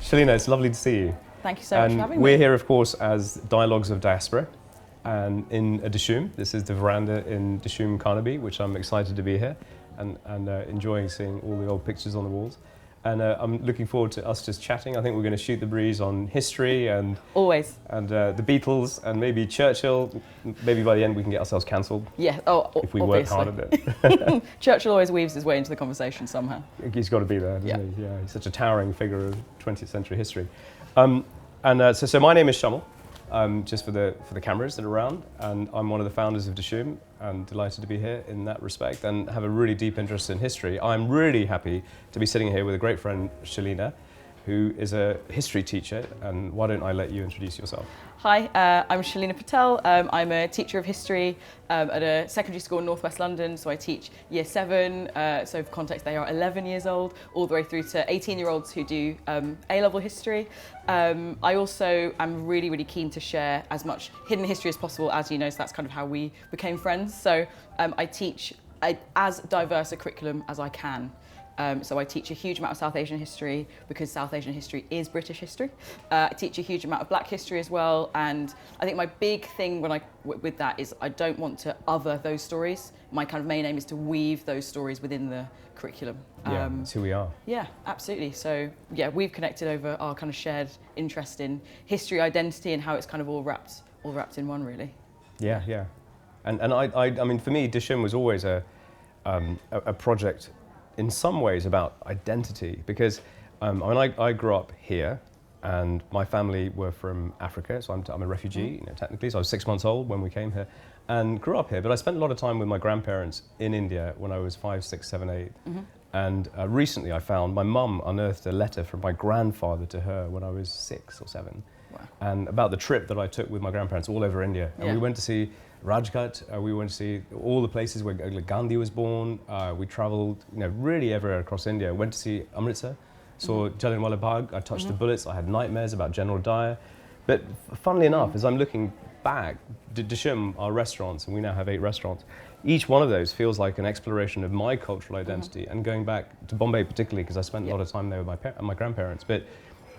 Shalina, it's lovely to see you. Thank you so much for having me. We're here, of course, as Dialogues of Diaspora, and in Dishoom. This is the veranda in Dishoom, Carnaby, which I'm excited to be here and enjoying seeing all the old pictures on the walls. And I'm looking forward to us just chatting. I think we're going to shoot the breeze on history and always the Beatles and maybe Churchill. Maybe by the end we can get ourselves cancelled. Yeah. If we work hard at it. Churchill always weaves his way into the conversation somehow. He's got to be there, doesn't he? Yeah. He's such a towering figure of 20th century history. So my name is Shamal. Just for the cameras that are around, and I'm one of the founders of Dishoom, and delighted to be here in that respect and have a really deep interest in history. I'm really happy to be sitting here with a great friend, Shalina, who is a history teacher, and why don't I let you introduce yourself? Hi, I'm Shalina Patel. I'm a teacher of history at a secondary school in Northwest London, so I teach Year 7, so for context they are 11 years old, all the way through to 18-year-olds who do A-level history. I also am really, really keen to share as much hidden history as possible, as you know, so that's kind of how we became friends. So I teach as diverse a curriculum as I can. So I teach a huge amount of South Asian history because South Asian history is British history. I teach a huge amount of Black history as well, and I think my big thing with that is I don't want to other those stories. My kind of main aim is to weave those stories within the curriculum. Yeah, that's who we are. Yeah, absolutely. So yeah, we've connected over our kind of shared interest in history, identity, and how it's kind of all wrapped in one, really. Yeah. And I mean, for me, Dishoom was always a project in some ways about identity, because I grew up here and my family were from Africa, so I'm a refugee, technically, so I was 6 months old when we came here and grew up here, but I spent a lot of time with my grandparents in India when I was 5, 6, 7, 8. And recently I found my mum unearthed a letter from my grandfather to her when I was 6 or 7. Wow. And about the trip that I took with my grandparents all over India. And we went to see Rajghat, we went to see all the places where Gandhi was born. We travelled, really everywhere across India. Went to see Amritsar, saw Jallianwala Bagh. I touched the bullets. I had nightmares about General Dyer. But funnily enough, as I'm looking back, Dishoom, our restaurants, and we now have 8 restaurants, each one of those feels like an exploration of my cultural identity. And going back to Bombay particularly, because I spent a lot of time there with my grandparents, but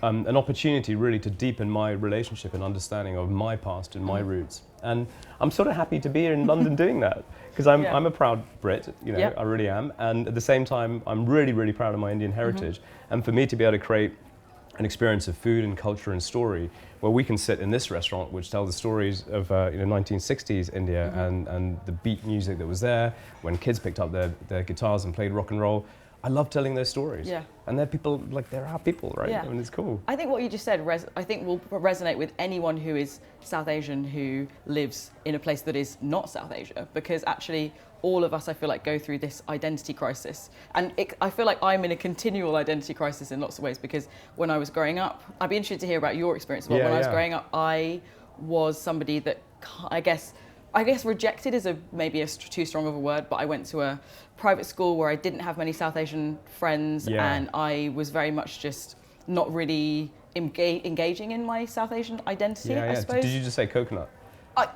an opportunity really to deepen my relationship and understanding of my past and my roots. And I'm sort of happy to be here in London doing that, because I'm a proud Brit, I really am. And at the same time, I'm really, really proud of my Indian heritage. And for me to be able to create an experience of food and culture and story where we can sit in this restaurant, which tells the stories of 1960s India and the beat music that was there when kids picked up their guitars and played rock and roll. I love telling those stories. Yeah. And they're people, they're our people, right? Yeah. I mean, it's cool. I think what you just said, I think will resonate with anyone who is South Asian who lives in a place that is not South Asia, because actually all of us, I feel like, go through this identity crisis. And I feel like I'm in a continual identity crisis in lots of ways, because when I was growing up, I'd be interested to hear about your experience. When I was growing up, I was somebody that I guess rejected is maybe too strong of a word, but I went to a private school where I didn't have many South Asian friends, and I was very much just not really engaging in my South Asian identity, I suppose. Did you just say coconut?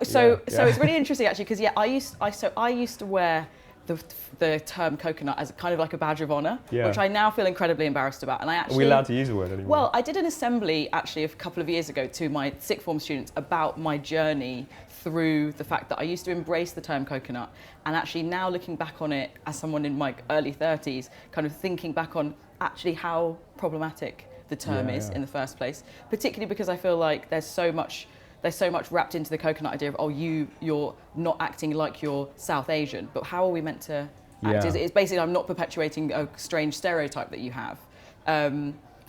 So it's really interesting actually, because I used to wear the term coconut as kind of like a badge of honour, which I now feel incredibly embarrassed about. And Are we allowed to use the word anymore? Well, I did an assembly actually a couple of years ago to my sixth form students about my journey through the fact that I used to embrace the term coconut, and actually now looking back on it as someone in my early 30s, kind of thinking back on actually how problematic the term is in the first place, particularly because I feel like there's so much wrapped into the coconut idea of, you're not acting like you're South Asian, but how are we meant to act? It's basically, I'm not perpetuating a strange stereotype that you have.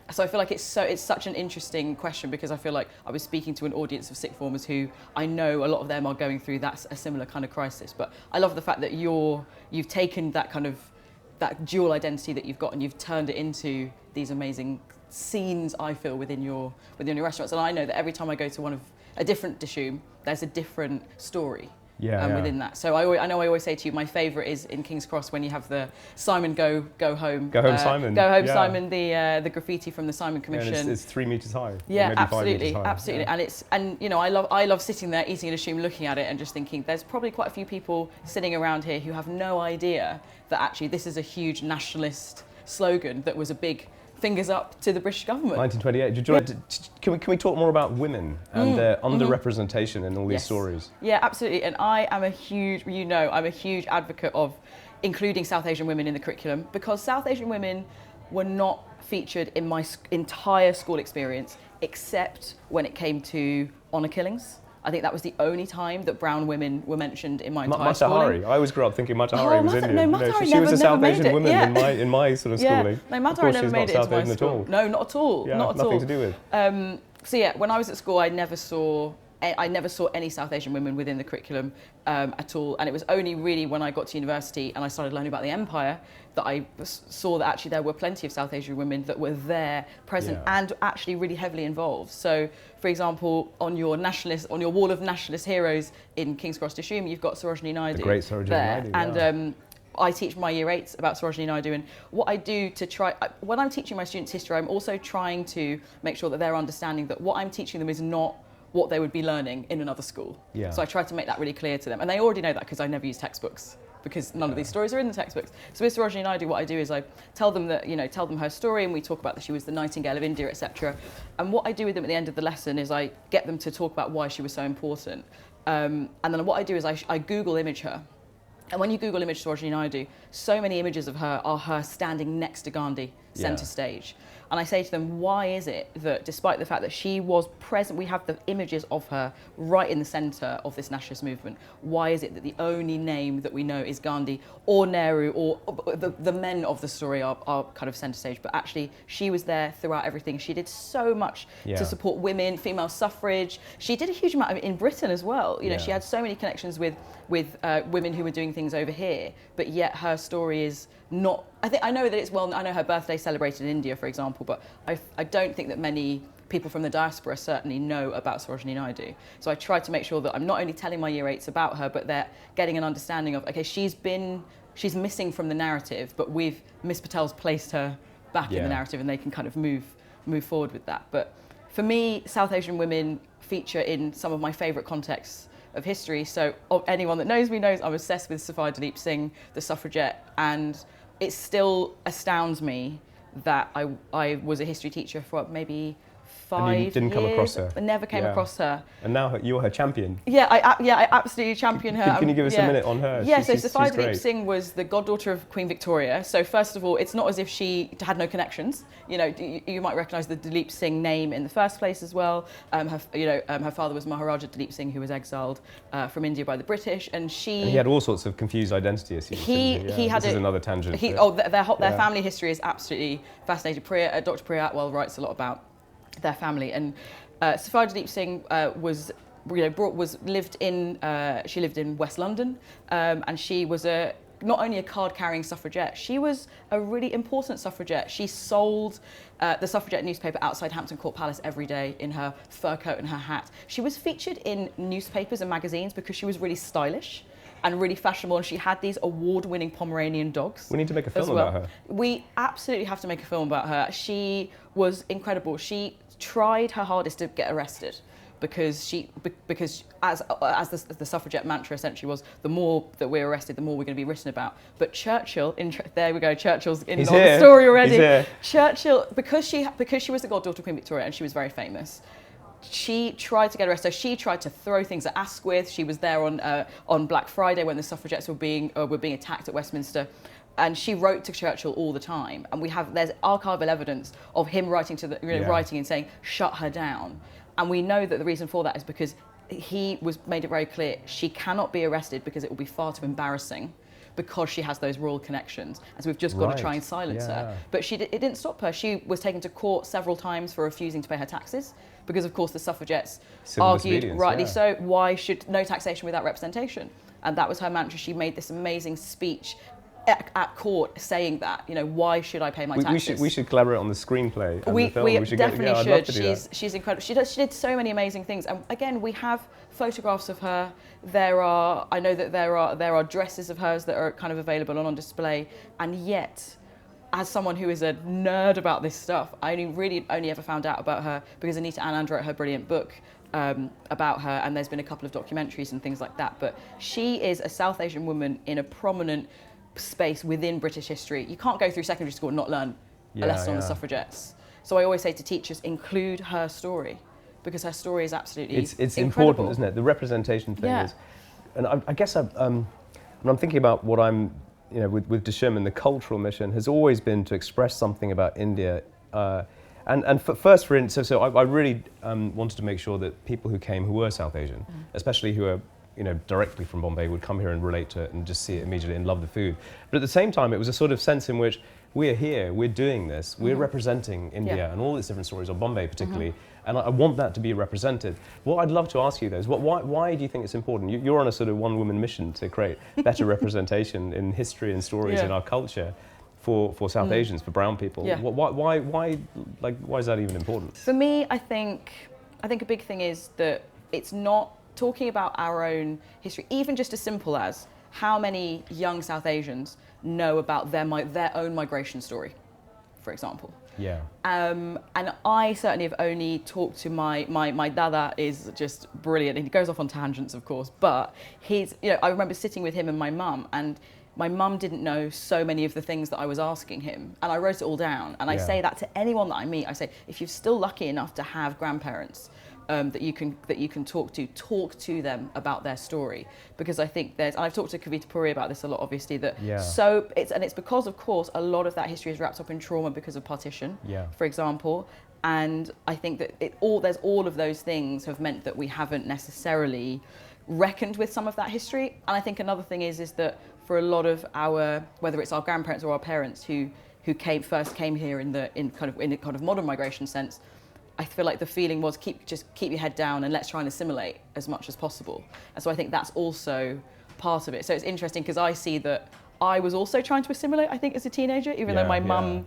So I feel like it's such an interesting question, because I feel like I was speaking to an audience of sixth formers who I know a lot of them are going through a similar kind of crisis. But I love the fact that you've taken that dual identity that you've got and you've turned it into these amazing scenes, I feel, within your restaurants. And I know that every time I go to a different Dishoom, there's a different story within that. So I know I always say to you, my favourite is in King's Cross when you have the Simon Go Home. Go Home Simon. Go Home Simon, the graffiti from the Simon Commission. And it's 3 meters high. Yeah, maybe absolutely, 5 meters high. absolutely. Yeah. I love sitting there eating a Dishoom, looking at it and just thinking there's probably quite a few people sitting around here who have no idea that actually this is a huge nationalist slogan that was a big fingers up to the British government. 1928. Can we talk more about women and their underrepresentation in all these stories? Yeah, absolutely. And I am a huge, I'm a huge advocate of including South Asian women in the curriculum, because South Asian women were not featured in my entire school experience, except when it came to honour killings. I think that was the only time that brown women were mentioned in my entire Mata schooling. Hari. I always grew up thinking Mata Hari was Indian. No, Mata Hari she was a South never Asian woman in my sort of schooling. No, Mata Hari never made it into my Asian school. at all. No, not at all. Yeah, not at all. nothing to do with. So yeah, when I was at school, I never saw any South Asian women within the curriculum at all. And it was only really when I got to university and I started learning about the empire that I saw that actually there were plenty of South Asian women that were there, present, and actually really heavily involved. So, for example, on your wall of nationalist heroes in King's Cross Dishoom, you've got Sarojini Naidu. The great Sarojini there. Naidu, And I teach my year 8s about Sarojini Naidu, and what I do when I'm teaching my students history, I'm also trying to make sure that they're understanding that what I'm teaching them is not what they would be learning in another school. Yeah. So I try to make that really clear to them. And they already know that because I never use textbooks, because none of these stories are in the textbooks. So with Sarojini Naidu, what I do is I tell them her story, and we talk about that she was the Nightingale of India, etc. And what I do with them at the end of the lesson is I get them to talk about why she was so important. And then what I do is I Google image her. And when you Google image Sarojini Naidu, so many images of her are her standing next to Gandhi, centre stage. And I say to them, why is it that despite the fact that she was present, we have the images of her right in the centre of this nationalist movement, why is it that the only name that we know is Gandhi or Nehru, or the men of the story are kind of centre stage, but actually she was there throughout everything. She did so much to support women, female suffrage. She did a huge amount of it in Britain as well. You know, she had so many connections with women who were doing things over here, but yet her story is not. I know that I know her birthday celebrated in India, for example, but I don't think that many people from the diaspora certainly know about Sarojini Naidu. So I try to make sure that I'm not only telling my year 8s about her, but they're getting an understanding of, okay, she's missing from the narrative, but Miss Patel's placed her back in the narrative, and they can kind of move forward with that. But for me, South Asian women feature in some of my favourite contexts of history. So anyone that knows me knows I'm obsessed with Safai Duleep Singh, the suffragette, and it still astounds me that I was a history teacher for maybe 5 years. And you didn't come across her? I never came across her. And now you're her champion. Yeah, I absolutely champion her. Can you give us a minute on her? Yeah, so Safai Duleep Singh was the goddaughter of Queen Victoria. So first of all, it's not as if she had no connections. You know, you might recognise the Duleep Singh name in the first place as well. Her father was Maharaja Duleep Singh, who was exiled from India by the British, and he had all sorts of confused identity. This is another tangent. Their family history is absolutely fascinating. Dr. Priya Atwell writes a lot about their family, and Safai Duleep Singh she lived in West London, and she was not only a card-carrying suffragette, she was a really important suffragette. She sold the Suffragette newspaper outside Hampton Court Palace every day in her fur coat and her hat. She was featured in newspapers and magazines because she was really stylish and really fashionable, and she had these award-winning Pomeranian dogs. We need to make a film about her. We absolutely have to make a film about her. She was incredible. She tried her hardest to get arrested because as the suffragette mantra essentially was, the more that we're arrested, the more we're going to be written about. But Churchill, there we go, Churchill's in on the story already. Churchill, because she was the goddaughter of Queen Victoria and she was very famous, she tried to get arrested. So she tried to throw things at Asquith. She was there on Black Friday when the suffragettes were being attacked at Westminster. And she wrote to Churchill all the time, and there's archival evidence of him writing writing and saying, "Shut her down." And we know that the reason for that is because he made it very clear she cannot be arrested because it will be far too embarrassing, because she has those royal connections, and so we've just got to try and silence her. But it didn't stop her. She was taken to court several times for refusing to pay her taxes, because of course the suffragettes argued, rightly so, why should no taxation without representation? And that was her mantra. She made this amazing speech at court saying that, why should I pay my taxes? We should collaborate on the screenplay and the film. We definitely should. She's incredible. She did so many amazing things. And again, we have photographs of her. I know that there are dresses of hers that are kind of available on display. And yet, as someone who is a nerd about this stuff, I only ever found out about her because Anita Anand wrote her brilliant book about her, and there's been a couple of documentaries and things like that. But she is a South Asian woman in a prominent space within British history. You can't go through secondary school and not learn a lesson on the yeah. suffragettes. So I always say to teachers, include her story, because her story is absolutely It's incredible. important, isn't it? The representation thing Yeah. is, and I guess when I'm thinking about what I'm, with Disherman, the cultural mission has always been to express something about India. And first, for instance, so I really wanted to make sure that people who came who were South Asian, especially who are directly from Bombay, would come here and relate to it and just see it immediately and love the food. But at the same time, it was a sort of sense in which we're here, we're doing this, we're representing India and all its different stories, or Bombay particularly, and I want that to be represented. What I'd love to ask you though is, why do you think it's important? You're on a sort of one-woman mission to create better representation in history and stories in our culture for South Asians, for brown people. Yeah. Why is that even important? For me, I think a big thing is that it's not talking about our own history, even just as simple as how many young South Asians know about their own migration story, for example. Yeah. And I certainly have only talked to my dada is just brilliant. And he goes off on tangents, of course, but I remember sitting with him and my mum, and my mum didn't know so many of the things that I was asking him, and I wrote it all down. And I say that to anyone that I meet. I say, if you're still lucky enough to have grandparents that you can talk to them about their story, because I think and I've talked to Kavita Puri about this a lot, obviously, it's because, of course, a lot of that history is wrapped up in trauma because of partition, for example. And I think that there's all of those things have meant that we haven't necessarily reckoned with some of that history. And I think another thing is that for a lot of whether it's our grandparents or our parents who first came here in a kind of modern migration sense, I feel like the feeling was keep your head down and let's try and assimilate as much as possible. And so I think that's also part of it. So it's interesting because I see that I was also trying to assimilate, I think, as a teenager, even though my mum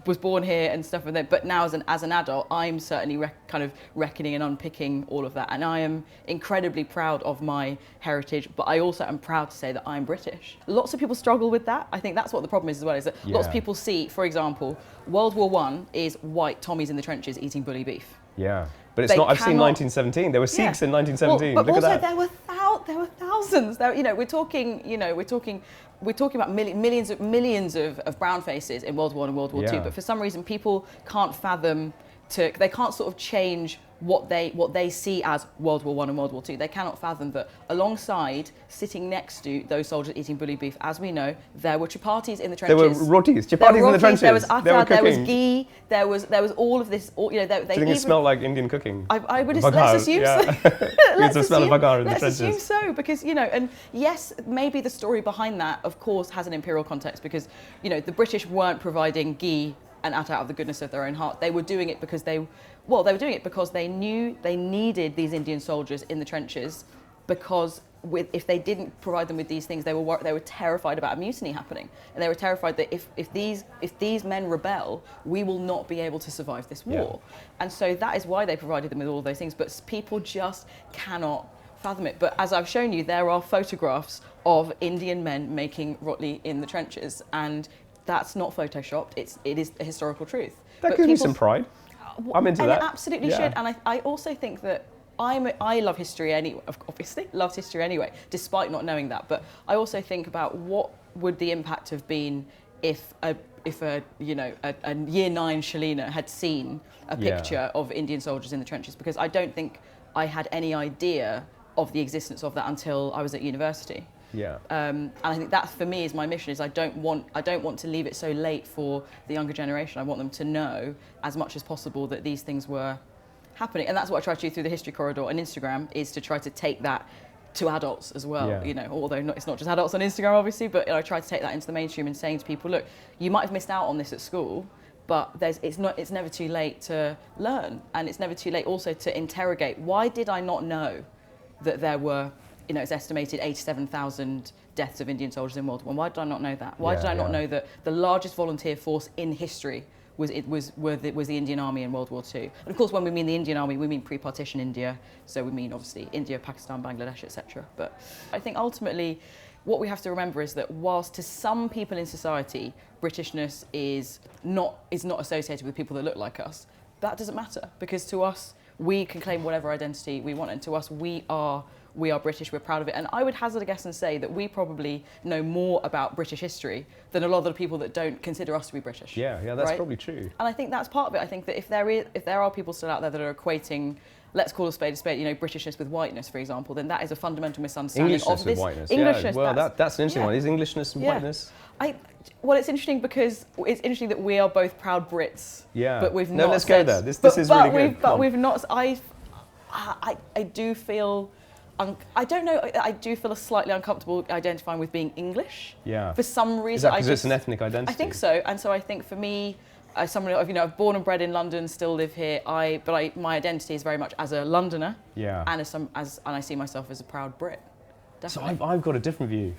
was born here and stuff. But now as an adult, I'm certainly kind of reckoning and unpicking all of that. And I am incredibly proud of my heritage, but I also am proud to say that I'm British. Lots of people struggle with that. I think that's what the problem is as well, is that lots of people see, for example, World War I is white Tommies in the trenches eating bully beef. Yeah. But it's not. I've seen 1917. There were Sikhs in 1917. Well, but Look also at that. there were thousands. We're talking about millions of brown faces in World War I and World War II. But for some reason, people can't fathom they can't sort of change what they see as World War I and World War II. They cannot fathom that alongside, sitting next to those soldiers eating bully beef, as we know, there were chapatis in the trenches. There were rotis, chapatis in the trenches. There was atta, there was ghee, there was all of this. Do you think it smelled like Indian cooking? I would let's assume so. It's a smell of bagar in the trenches. Let's assume so, because and yes, maybe the story behind that, of course, has an imperial context, because the British weren't providing ghee and atta out of the goodness of their own heart. They were doing it because they knew they needed these Indian soldiers in the trenches, because if they didn't provide them with these things, they were terrified about a mutiny happening, and they were terrified that if these men rebel, we will not be able to survive this war. And so that is why they provided them with all those things. But people just cannot fathom it. But as I've shown you, there are photographs of Indian men making rotli in the trenches, and that's not photoshopped. It is a historical truth. That gives me some pride. I'm into that. It absolutely should. And I also think that I love history anyway. Obviously, loves history anyway, despite not knowing that. But I also think about what would the impact have been if a year 9 Shalina had seen a picture of Indian soldiers in the trenches, because I don't think I had any idea of the existence of that until I was at university. And I think that for me is my mission. Is I don't want to leave it so late for the younger generation. I want them to know as much as possible that these things were happening, and that's what I try to do through the History Corridor on Instagram, is to try to take that to adults as well. Although it's not just adults on Instagram, obviously, but I try to take that into the mainstream and saying to people, look, you might have missed out on this at school, but it's never too late to learn, and it's never too late also to interrogate. Why did I not know that there were, it's estimated 87,000 deaths of Indian soldiers in World War I. Why did I not know that? Why did I not know that the largest volunteer force in history was the Indian Army in World War II? And of course, when we mean the Indian Army, we mean pre-partition India. So we mean obviously India, Pakistan, Bangladesh, etc. But I think ultimately, what we have to remember is that whilst to some people in society, Britishness is not associated with people that look like us, that doesn't matter, because to us, we can claim whatever identity we want, and to us, we are we are British, we're proud of it. And I would hazard a guess and say that we probably know more about British history than a lot of the people that don't consider us to be British. Yeah, that's right? probably true. And I think that's part of it. I think that if there are people still out there that are equating, let's call a spade, Britishness with whiteness, for example, then that is a fundamental misunderstanding Englishness of this. with whiteness. Englishness, well, that's an interesting one. Is Englishness and yeah. whiteness? Well, it's interesting because it's interesting that we are both proud Brits. Yeah. But we've no, not. let's said, go there. This is really good. But we've not. I do feel. I don't know. I do feel slightly uncomfortable identifying with being English. Yeah. For some reason, Is that because it's an ethnic identity? I think so, and so I think for me, as someone I've born and bred in London, still live here. My identity is very much as a Londoner. Yeah. And and I see myself as a proud Brit. Definitely. So I've got a different view.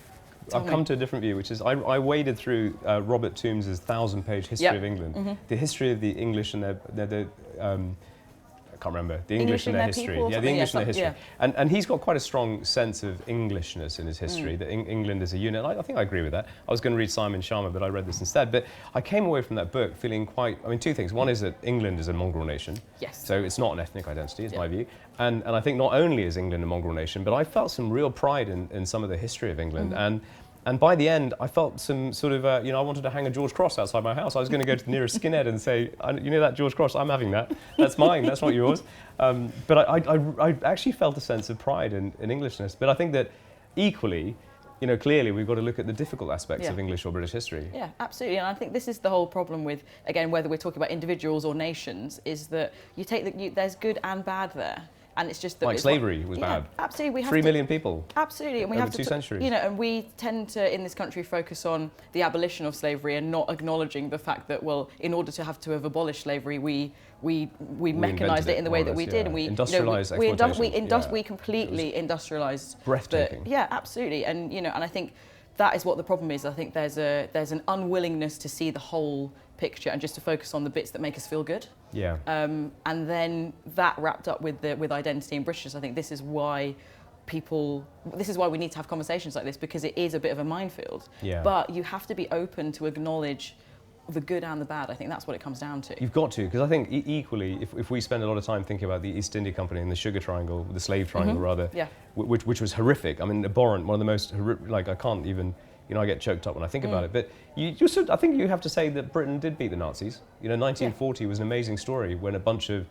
I've come to a different view, which is I waded through Robert Tombs's 1,000-page history of England, the history of the English and their I can't remember, the English and their history. Yeah, the English and their history. Yeah. And he's got quite a strong sense of Englishness in his history, that England is a unit. I think I agree with that. I was going to read Simon Sharma, but I read this instead. But I came away from that book feeling two things. One is that England is a mongrel nation. Yes. So it's not an ethnic identity, is my view. And I think not only is England a mongrel nation, but I felt some real pride in some of the history of England. And by the end, I felt some sort of, I wanted to hang a George Cross outside my house. I was going to go to the nearest skinhead and say, that George Cross, I'm having that. That's mine, that's not yours. But I actually felt a sense of pride in Englishness. But I think that equally, clearly we've got to look at the difficult aspects of English or British history. Yeah, absolutely. And I think this is the whole problem with, again, whether we're talking about individuals or nations, is that there's good and bad there. And it's just that like slavery was bad. Absolutely, we have 3 million people. Absolutely, and we over have 2 centuries. And we tend to in this country focus on the abolition of slavery and not acknowledging the fact that, well, in order to have abolish slavery, we mechanised it in the way that we did, and we industrialised we completely industrialised. Breathtaking. Absolutely, and and I think that is what the problem is. I think there's an unwillingness to see the whole picture and just to focus on the bits that make us feel good. Yeah. And then that wrapped up with identity and Britishness. I think this is why we need to have conversations like this, because it is a bit of a minefield. Yeah. But you have to be open to acknowledge the good and the bad. I think that's what it comes down to. You've got to, because I think equally, if we spend a lot of time thinking about the East India Company and the Sugar Triangle, the Slave Triangle rather, which was horrific. I mean, abhorrent, one of the most horrific, I can't even, I get choked up when I think about it. But I think you have to say that Britain did beat the Nazis. 1940 was an amazing story when a bunch of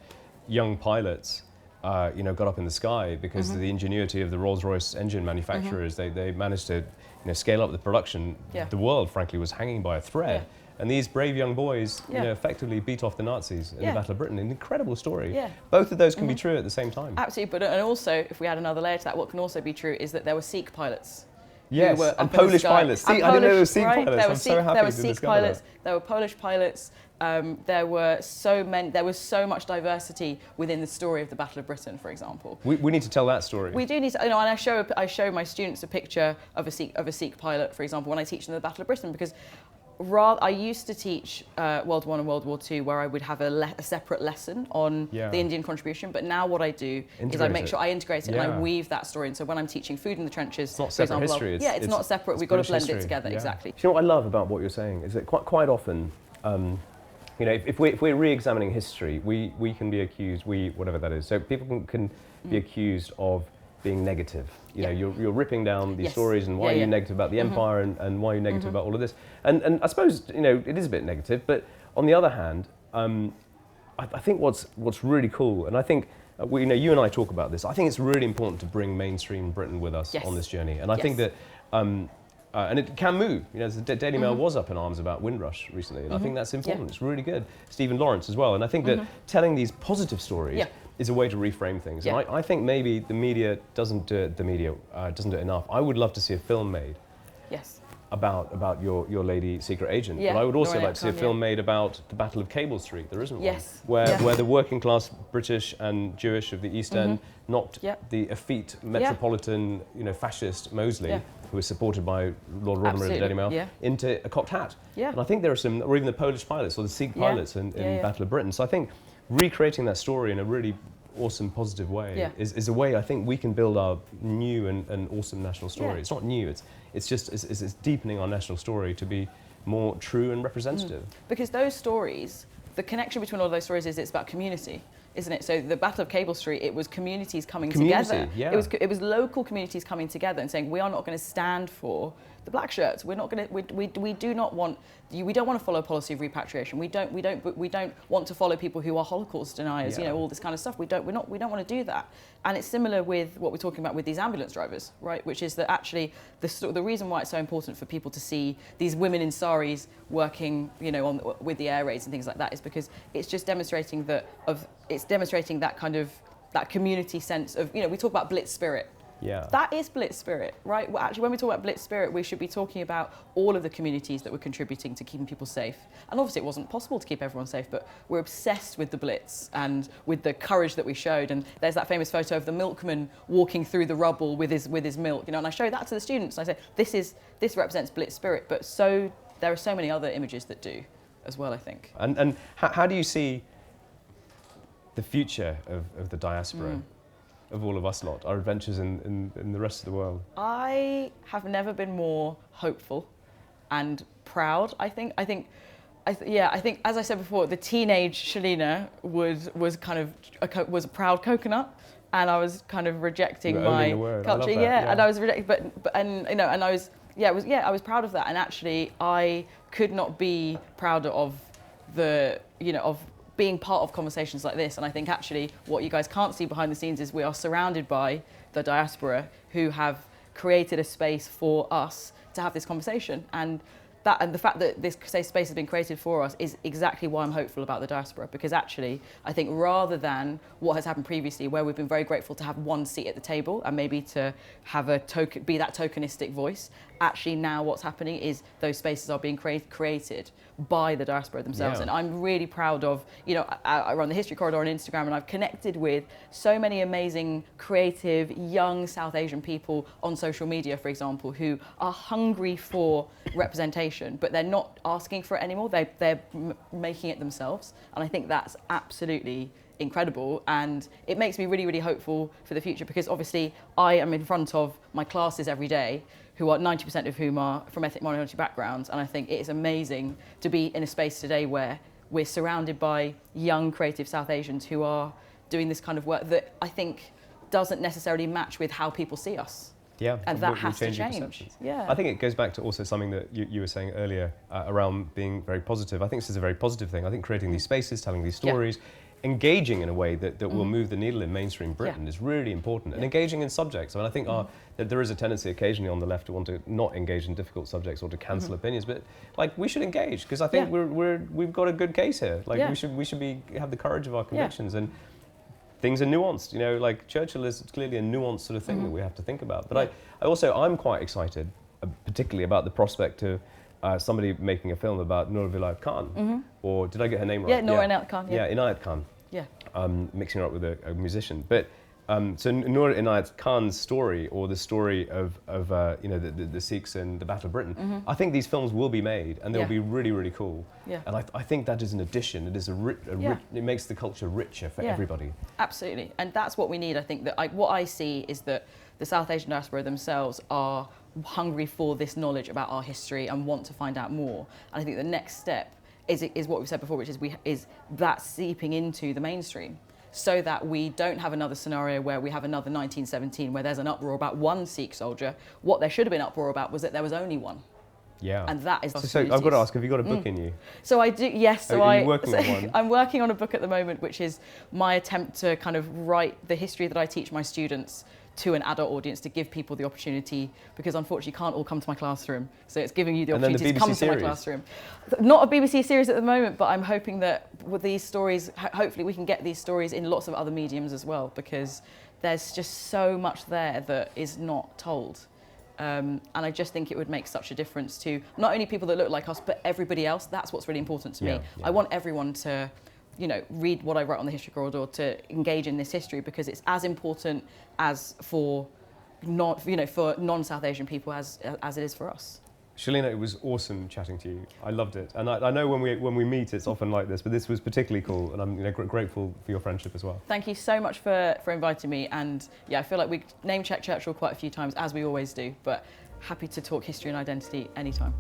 young pilots, got up in the sky because of the ingenuity of the Rolls-Royce engine manufacturers. They managed to, scale up the production. The world, frankly, was hanging by a thread. And these brave young boys, effectively beat off the Nazis in the Battle of Britain. An incredible story. Yeah. Both of those can be true at the same time. Absolutely, and also, if we add another layer to that, what can also be true is that there were Sikh pilots. Yes, and Polish pilots. See, I didn't know there were Sikh pilots. I'm so happy there were to Sikh discover pilots. that. There were Polish pilots. There was so much diversity within the story of the Battle of Britain, for example. We need to tell that story. We do need to, and I show my students a picture of a Sikh pilot, for example, when I teach them the Battle of Britain, because I used to teach World War I and World War II, where I would have a separate lesson on the Indian contribution. But now what I do is I make sure I integrate it and I weave that story. And so when I'm teaching food in the trenches, it's not separate history. It's not separate. We've got to blend it together. Yeah. Exactly. Do you know what I love about what you're saying is that quite often, if we're re-examining history, we can be accused, whatever that is. So people can be accused of being negative. You're ripping down these stories, and why are you negative about the empire, and why are you negative about all of this? And I suppose it is a bit negative, but on the other hand, I think what's really cool, and I think you and I talk about this. I think it's really important to bring mainstream Britain with us on this journey, and I think that. And it can move. The Daily Mail was up in arms about Windrush recently, and I think that's important. It's really good. Stephen Lawrence as well, and I think that telling these positive stories is a way to reframe things. And I think maybe the media doesn't do it enough. I would love to see a film made. Yes. About your lady secret agent. But I would also like to see a film made about the Battle of Cable Street. There isn't one. Where the working class British and Jewish of the East End knocked the effete metropolitan, fascist Mosley, who was supported by Lord Rotherham of the Daily Mail, into a cocked hat. And I think there are some, or even the Polish pilots or the Sikh pilots in Battle of Britain. So I think recreating that story in a really awesome, positive way is a way I think we can build our new and awesome national story. It's not new, it's just deepening our national story to be more true and representative. Because those stories, the connection between all those stories is it's about community. isn't it? So the Battle of Cable Street, it was communities coming Community, together. yeah. It was local communities coming together and saying, we are not going to stand for the black shirts. We're not going to. We do not want. We don't want to follow a policy of repatriation. We don't want to follow people who are Holocaust deniers. Yeah. You know, all this kind of stuff. We don't want to do that. And it's similar with what we're talking about with these ambulance drivers, right? Which is that actually the reason why it's so important for people to see these women in saris working, you know, with the air raids and things like that is because it's just demonstrating that kind of that community sense of, you know, we talk about Blitz spirit. Yeah. That is Blitz spirit, right? Well, actually, when we talk about Blitz spirit, we should be talking about all of the communities that were contributing to keeping people safe. And obviously, it wasn't possible to keep everyone safe, but we're obsessed with the Blitz and with the courage that we showed. And there's that famous photo of the milkman walking through the rubble with his milk, you know. And I show that to the students. And I say, this represents Blitz spirit, but so there are so many other images that do as well, I think. And how do you see the future of the diaspora? Of all of us lot, our adventures in the rest of the world? I have never been more hopeful and proud. I think, as I said before, the teenage Shelina was a proud coconut, and I was kind of rejecting my culture. Yeah, and I was rejecting, I was proud of that, and actually, I could not be prouder of of being part of conversations like this. And I think actually what you guys can't see behind the scenes is we are surrounded by the diaspora who have created a space for us to have this conversation. And the fact that this safe space has been created for us is exactly why I'm hopeful about the diaspora, because actually I think rather than what has happened previously where we've been very grateful to have one seat at the table and maybe to have be that tokenistic voice, actually now what's happening is those spaces are being created by the diaspora themselves. Yeah. And I'm really proud of, I run the History Corridor on Instagram, and I've connected with so many amazing, creative, young South Asian people on social media, for example, who are hungry for representation, but they're not asking for it anymore. They're making it themselves. And I think that's absolutely incredible, and it makes me really, really hopeful for the future, because obviously I am in front of my classes every day, who are 90% of whom are from ethnic minority backgrounds, and I think it is amazing to be in a space today where we're surrounded by young, creative South Asians who are doing this kind of work that I think doesn't necessarily match with how people see us. Yeah, and that has to change. Yeah, I think it goes back to also something that you were saying earlier around being very positive. I think this is a very positive thing. I think creating these spaces, telling these stories, engaging in a way that will move the needle in mainstream Britain is really important, and engaging in subjects. I mean, I think that there is a tendency occasionally on the left to want to not engage in difficult subjects or to cancel opinions, but like we should engage, because I think we've got a good case here. Like we should have the courage of our convictions, and things are nuanced. You know, like Churchill is clearly a nuanced sort of thing that we have to think about. But I'm quite excited, particularly about the prospect of somebody making a film about Noor Vilayat Khan, or did I get her name right? Yeah, Noor Inayat Khan. Yeah, Inayat Khan. Yeah. Mixing her up with a musician, but so Noor Inayat Khan's story, or the story of the Sikhs in the Battle of Britain. I think these films will be made, and they'll be really, really cool. Yeah. And I think that is an addition. It is it makes the culture richer for everybody. Absolutely, and that's what we need. I think that what I see is that the South Asian diaspora themselves are hungry for this knowledge about our history and want to find out more. And I think the next step is what we've said before, which is that seeping into the mainstream, so that we don't have another scenario where we have another 1917 where there's an uproar about one Sikh soldier. What there should have been uproar about was that there was only one. Yeah. And that is so I've got to ask, have you got a book in you? So I do, yes. So are you working on one? I'm working on a book at the moment, which is my attempt to kind of write the history that I teach my students to an adult audience, to give people the opportunity, because unfortunately you can't all come to my classroom. So it's giving you the opportunity to come to my classroom. Not a BBC series at the moment, but I'm hoping that with these stories, hopefully we can get these stories in lots of other mediums as well, because there's just so much there that is not told. And I just think it would make such a difference to not only people that look like us, but everybody else. That's what's really important to me. Yeah. I want everyone to, read what I write on the History Corridor, to engage in this history, because it's as important as for non-South Asian people as it is for us. Shelina, it was awesome chatting to you. I loved it, and I know when we meet, it's often like this, but this was particularly cool, and I'm grateful for your friendship as well. Thank you so much for inviting me, and I feel like we name-checked Churchill quite a few times, as we always do, but happy to talk history and identity anytime.